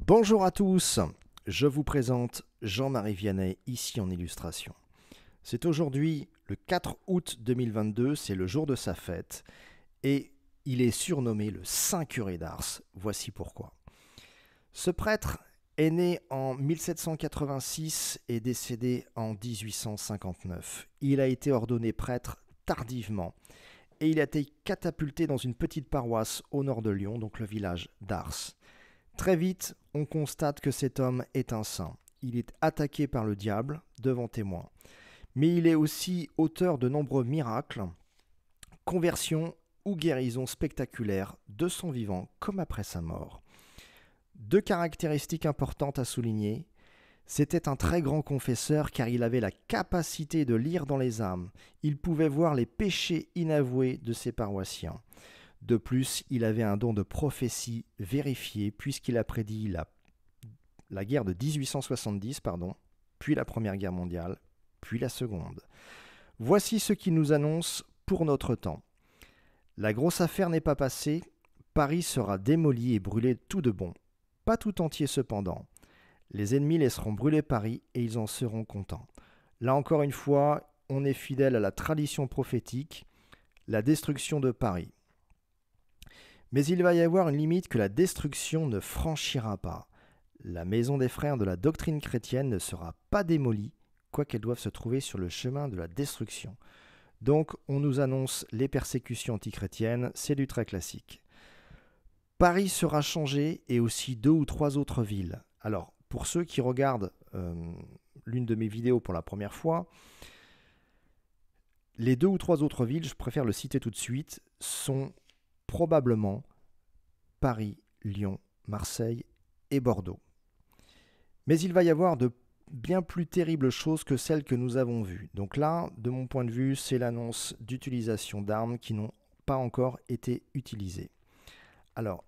Bonjour à tous, je vous présente Jean-Marie Vianney, ici en illustration. C'est aujourd'hui le 4 août 2022, c'est le jour de sa fête, et il est surnommé le Saint Curé d'Ars. Voici pourquoi. Ce prêtre est né en 1786 et décédé en 1859. Il a été ordonné prêtre tardivement, et il a été catapulté dans une petite paroisse au nord de Lyon, donc le village d'Ars. Très vite, on constate que cet homme est un saint. Il est attaqué par le diable devant témoins. Mais il est aussi auteur de nombreux miracles, conversions ou guérisons spectaculaires de son vivant comme après sa mort. Deux caractéristiques importantes à souligner. C'était un très grand confesseur car il avait la capacité de lire dans les âmes. Il pouvait voir les péchés inavoués de ses paroissiens. De plus, il avait un don de prophétie vérifié puisqu'il a prédit la guerre de 1870, puis la Première Guerre mondiale, puis la Seconde. Voici ce qu'il nous annonce pour notre temps. La grosse affaire n'est pas passée, Paris sera démoli et brûlé tout de bon. Pas tout entier cependant. Les ennemis laisseront brûler Paris et ils en seront contents. Là encore une fois, on est fidèle à la tradition prophétique, la destruction de Paris. Mais il va y avoir une limite que la destruction ne franchira pas. La maison des frères de la doctrine chrétienne ne sera pas démolie, quoiqu'elle doive se trouver sur le chemin de la destruction. Donc on nous annonce les persécutions antichrétiennes, c'est du très classique. Paris sera changé et aussi 2 ou 3 autres villes. Alors pour ceux qui regardent l'une de mes vidéos pour la première fois, les 2 ou 3 autres villes, je préfère le citer tout de suite, sont probablement Paris, Lyon, Marseille et Bordeaux. Mais il va y avoir de bien plus terribles choses que celles que nous avons vues. Donc là, de mon point de vue, c'est l'annonce d'utilisation d'armes qui n'ont pas encore été utilisées. Alors,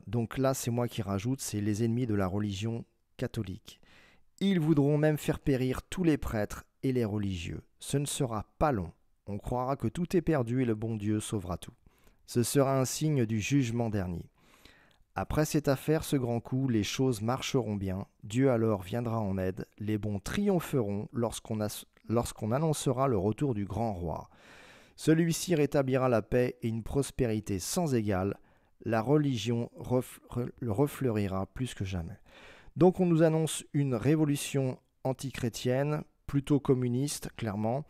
donc là c'est moi qui rajoute, c'est les ennemis de la religion catholique. Ils voudront même faire périr tous les prêtres et les religieux. Ce ne sera pas long. On croira que tout est perdu et le bon Dieu sauvera tout. Ce sera un signe du jugement dernier. Après cette affaire, ce grand coup, les choses marcheront bien. Dieu alors viendra en aide. Les bons triompheront lorsqu'on annoncera le retour du grand roi. Celui-ci rétablira la paix et une prospérité sans égale. La religion refleurira plus que jamais. Donc on nous annonce une révolution antichrétienne, plutôt communiste, clairement.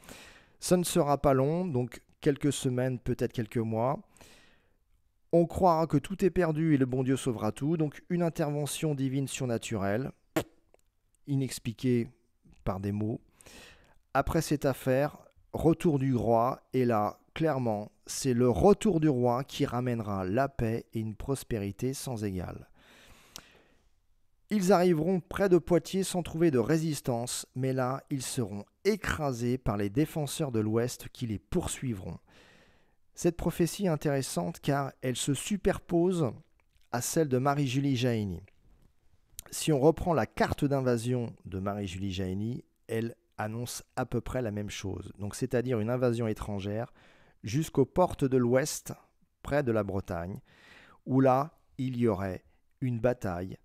Ça ne sera pas long, donc quelques semaines, peut-être quelques mois. On croira que tout est perdu et le bon Dieu sauvera tout. Donc une intervention divine surnaturelle, inexpliquée par des mots. Après cette affaire, retour du roi. Et là, clairement, c'est le retour du roi qui ramènera la paix et une prospérité sans égale. Ils arriveront près de Poitiers sans trouver de résistance, mais là, ils seront écrasés par les défenseurs de l'Ouest qui les poursuivront. Cette prophétie est intéressante car elle se superpose à celle de Marie-Julie Jahenny. Si on reprend la carte d'invasion de Marie-Julie Jahenny, elle annonce à peu près la même chose. Donc c'est-à-dire une invasion étrangère jusqu'aux portes de l'Ouest, près de la Bretagne, où là, il y aurait une bataille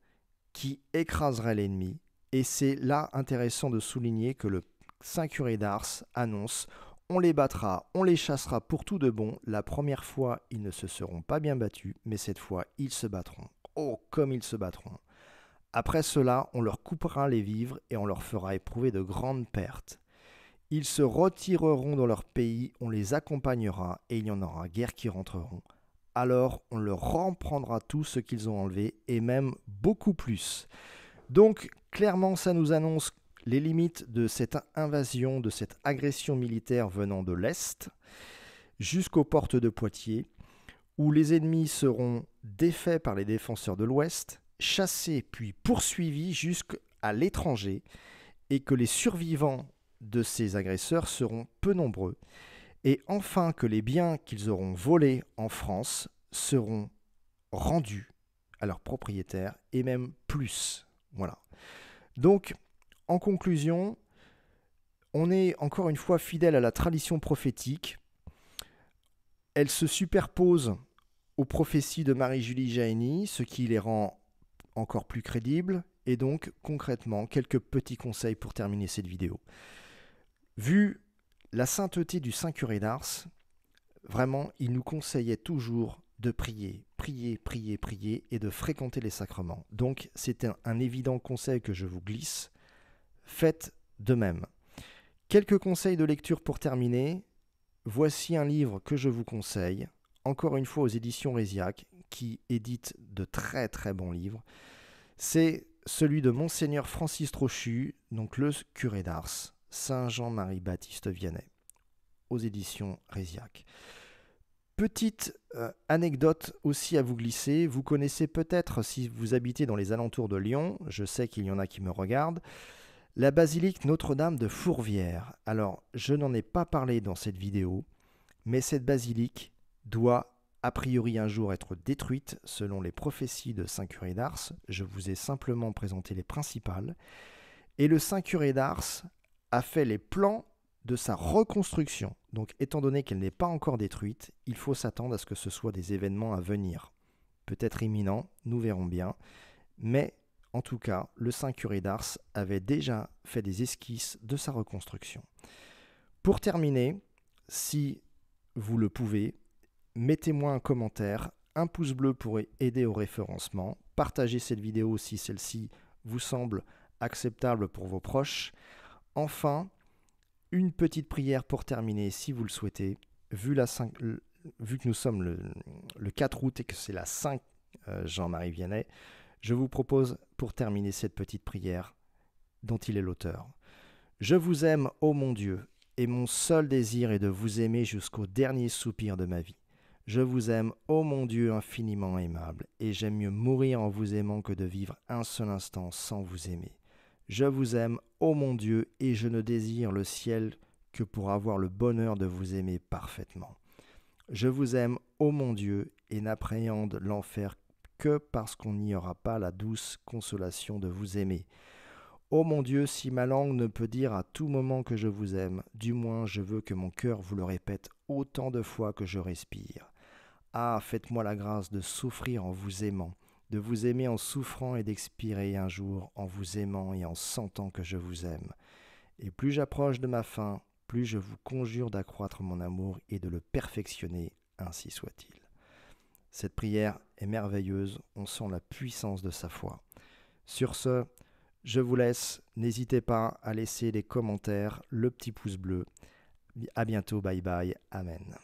qui écraserait l'ennemi. Et c'est là intéressant de souligner que le Saint Curé d'Ars annonce « On les battra, on les chassera pour tout de bon. La première fois, ils ne se seront pas bien battus, mais cette fois, ils se battront. Oh, comme ils se battront !» Après cela, on leur coupera les vivres et on leur fera éprouver de grandes pertes. Ils se retireront dans leur pays, on les accompagnera et il y en aura guère qui rentreront. Alors on leur reprendra tout ce qu'ils ont enlevé et même beaucoup plus. Donc clairement ça nous annonce les limites de cette invasion, de cette agression militaire venant de l'Est jusqu'aux portes de Poitiers, où les ennemis seront défaits par les défenseurs de l'Ouest, chassés puis poursuivis jusqu'à l'étranger, et que les survivants de ces agresseurs seront peu nombreux. Et enfin que les biens qu'ils auront volés en France seront rendus à leurs propriétaires et même plus. Voilà. Donc, en conclusion, on est encore une fois fidèle à la tradition prophétique. Elle se superpose aux prophéties de Marie-Julie Jahenny, ce qui les rend encore plus crédible, et donc concrètement quelques petits conseils pour terminer cette vidéo. Vu la sainteté du Saint Curé d'Ars, vraiment, il nous conseillait toujours de prier, prier, prier, prier et de fréquenter les sacrements. Donc c'est un évident conseil que je vous glisse, faites de même. Quelques conseils de lecture pour terminer. Voici un livre que je vous conseille, encore une fois aux éditions Réziac, qui édite de très très bons livres. C'est celui de Monseigneur Francis Trochu, donc le curé d'Ars, Saint Jean-Marie Baptiste Vianney, aux éditions Réziac. Petite anecdote aussi à vous glisser, vous connaissez peut-être, si vous habitez dans les alentours de Lyon, je sais qu'il y en a qui me regardent, la basilique Notre-Dame de Fourvière. Alors, je n'en ai pas parlé dans cette vidéo, mais cette basilique doit a priori un jour être détruite selon les prophéties de Saint Curé d'Ars. Je vous ai simplement présenté les principales. Et le Saint Curé d'Ars a fait les plans de sa reconstruction. Donc, étant donné qu'elle n'est pas encore détruite, il faut s'attendre à ce que ce soit des événements à venir. Peut-être imminents, nous verrons bien. Mais en tout cas, le Saint Curé d'Ars avait déjà fait des esquisses de sa reconstruction. Pour terminer, si vous le pouvez, mettez-moi un commentaire, un pouce bleu pour aider au référencement, partagez cette vidéo si celle-ci vous semble acceptable pour vos proches. Enfin, une petite prière pour terminer si vous le souhaitez. Vu que nous sommes le 4 août et que c'est la Saint Jean-Marie Vianney, je vous propose pour terminer cette petite prière dont il est l'auteur. Je vous aime, ô mon Dieu, et mon seul désir est de vous aimer jusqu'au dernier soupir de ma vie. Je vous aime, ô mon Dieu infiniment aimable, et j'aime mieux mourir en vous aimant que de vivre un seul instant sans vous aimer. Je vous aime, ô mon Dieu, et je ne désire le ciel que pour avoir le bonheur de vous aimer parfaitement. Je vous aime, ô mon Dieu, et n'appréhende l'enfer que parce qu'on n'y aura pas la douce consolation de vous aimer. Ô mon Dieu, si ma langue ne peut dire à tout moment que je vous aime, du moins je veux que mon cœur vous le répète autant de fois que je respire. Ah, faites-moi la grâce de souffrir en vous aimant, de vous aimer en souffrant et d'expirer un jour en vous aimant et en sentant que je vous aime. Et plus j'approche de ma fin, plus je vous conjure d'accroître mon amour et de le perfectionner, ainsi soit-il. Cette prière est merveilleuse, on sent la puissance de sa foi. Sur ce, je vous laisse, n'hésitez pas à laisser des commentaires, le petit pouce bleu. À bientôt, bye bye, amen.